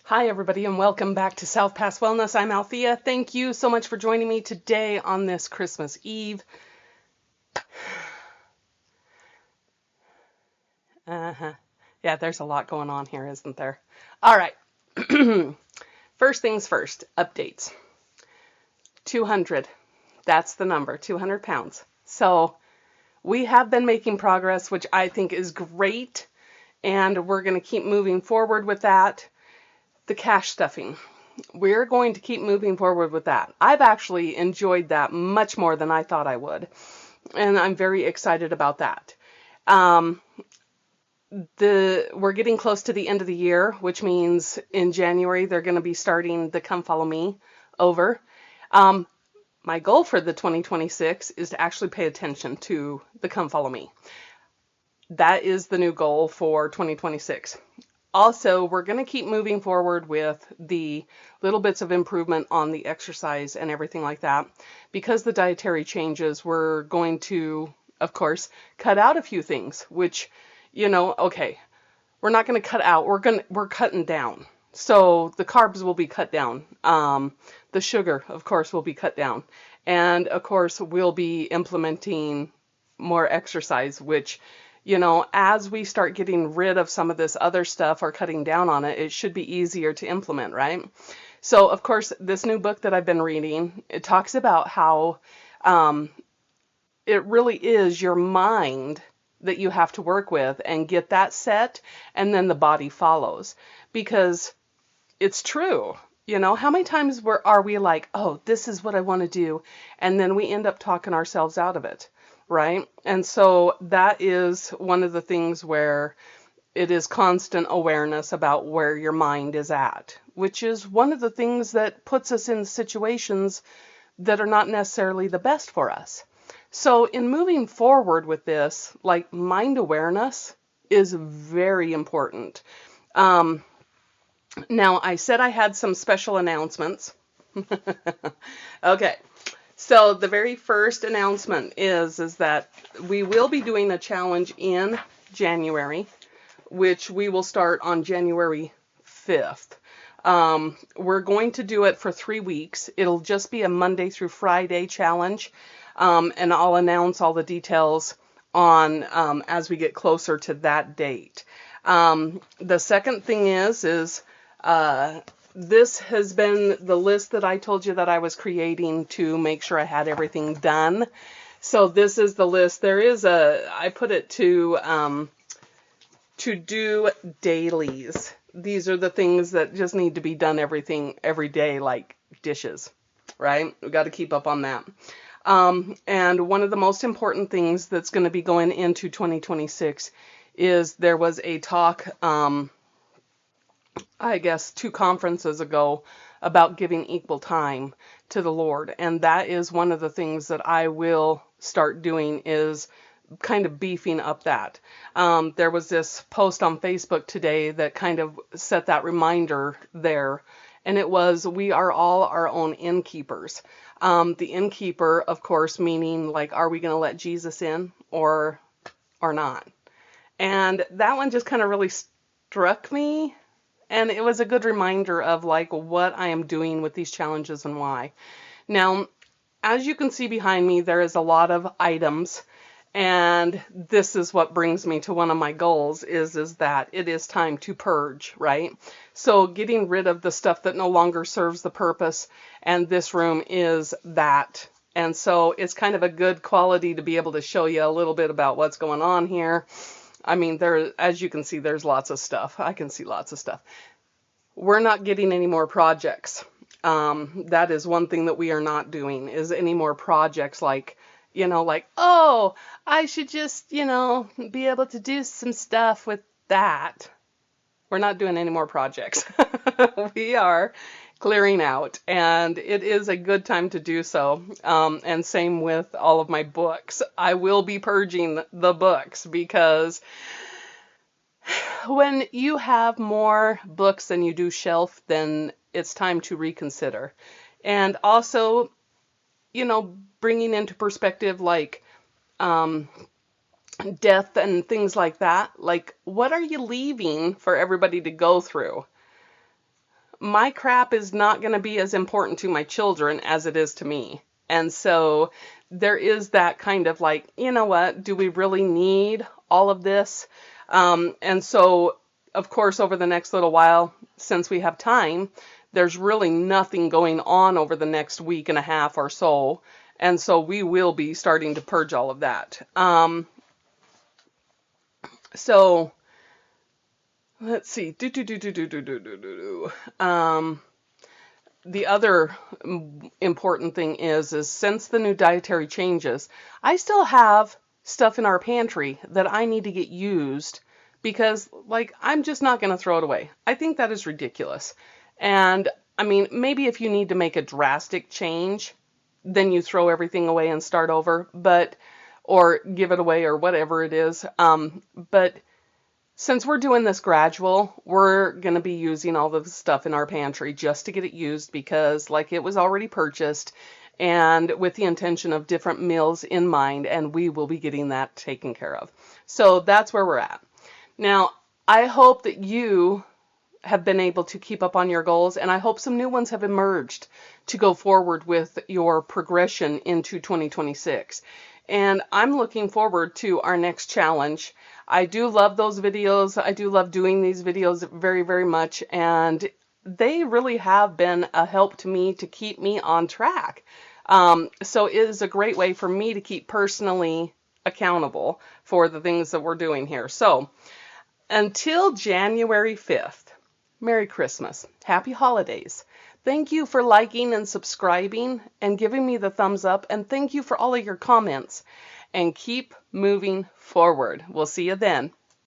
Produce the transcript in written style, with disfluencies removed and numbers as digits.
Hi, everybody, and welcome back to South Pass Wellness. I'm Althea. Thank you so much for joining me today on this Christmas Eve. Yeah, there's a lot going on here, isn't there? All right. First things first, updates. 200. That's the number, 200 pounds. So we have been making progress, which I think is great, and we're going to keep moving forward with that. The cash stuffing. We're going to keep moving forward with that. I've actually enjoyed that much more than I thought I would, and I'm very excited about that. We're getting close to the end of the year, which means in January they're going to be starting the Come Follow Me over. My goal for the 2026 is to actually pay attention to the Come Follow Me. That is the new goal for 2026. Also, we're going to keep moving forward with the little bits of improvement on the exercise and everything like that. Because the dietary changes, we're going to, of course, cut out a few things, which, okay, we're not going to cut out, we're cutting down. So the carbs will be cut down. The sugar, of course, will be cut down. And of course, we'll be implementing more exercise, which, as we start getting rid of some of this other stuff or cutting down on it, it should be easier to implement, right? So, of course, this new book that I've been reading, it talks about how it really is your mind that you have to work with and get that set, and then the body follows. Because it's true. How many times are we like, oh, this is what I want to do, and then we end up talking ourselves out of it, right? And so that is one of the things where it is constant awareness about where your mind is at, which is one of the things that puts us in situations that are not necessarily the best for us. So in moving forward with this, like, mind awareness is very important. Now, I said I had some special announcements. Okay, so the very first announcement is that we will be doing a challenge in January, which we will start on January 5th. We're going to do it for 3 weeks. It'll just be a Monday through Friday challenge, and I'll announce all the details on as we get closer to that date. The second thing is this has been the list that I told you that I was creating to make sure I had everything done. So this is the list. I put it to do dailies. These are the things that just need to be done every day, like dishes, right? We've got to keep up on that. And one of the most important things that's going to be going into 2026 is there was a talk, I guess 2 conferences ago, about giving equal time to the Lord. And that is one of the things that I will start doing, is kind of beefing up that. There was this post on Facebook today that kind of set that reminder there. And it was, we are all our own innkeepers. The innkeeper, of course, meaning like, are we going to let Jesus in or not? And that one just kind of really struck me. And it was a good reminder of like what I am doing with these challenges and why. Now, as you can see behind me, there is a lot of items. And this is what brings me to one of my goals is that it is time to purge, right? So getting rid of the stuff that no longer serves the purpose. And this room is that. And so it's kind of a good quality to be able to show you a little bit about what's going on here. I mean, as you can see, there's lots of stuff. I can see lots of stuff. We're not getting any more projects. That is one thing that we are not doing, is any more projects like, oh, I should just, be able to do some stuff with that. We're not doing any more projects. We are clearing out, and it is a good time to do so. And same with all of my books. I will be purging the books, because when you have more books than you do shelf, then it's time to reconsider. And also, bringing into perspective like death and things like that. Like, what are you leaving for everybody to go through? my crap is not going to be as important to my children as it is to me. And so there is that kind of like, you know what, do we really need all of this? And so, of course, over the next little while, since we have time, there's really nothing going on over the next week and a half or so. And so we will be starting to purge all of that. So let's see. The other important thing is since the new dietary changes, I still have stuff in our pantry that I need to get used because, like, I'm just not going to throw it away. I think that is ridiculous. And I mean, maybe if you need to make a drastic change, then you throw everything away and start over, or give it away or whatever it is. But since we're doing this gradual, we're going to be using all the stuff in our pantry just to get it used because, like, it was already purchased and with the intention of different meals in mind, and we will be getting that taken care of. So that's where we're at. Now, I hope that you have been able to keep up on your goals, and I hope some new ones have emerged to go forward with your progression into 2026. And I'm looking forward to our next challenge. I do love those videos. I do love doing these videos very, very much, and they really have been a help to me to keep me on track. So it is a great way for me to keep personally accountable for the things that we're doing here. So until January 5th, Merry Christmas. Happy holidays. Thank you for liking and subscribing and giving me the thumbs up. And thank you for all of your comments. And keep moving forward. We'll see you then.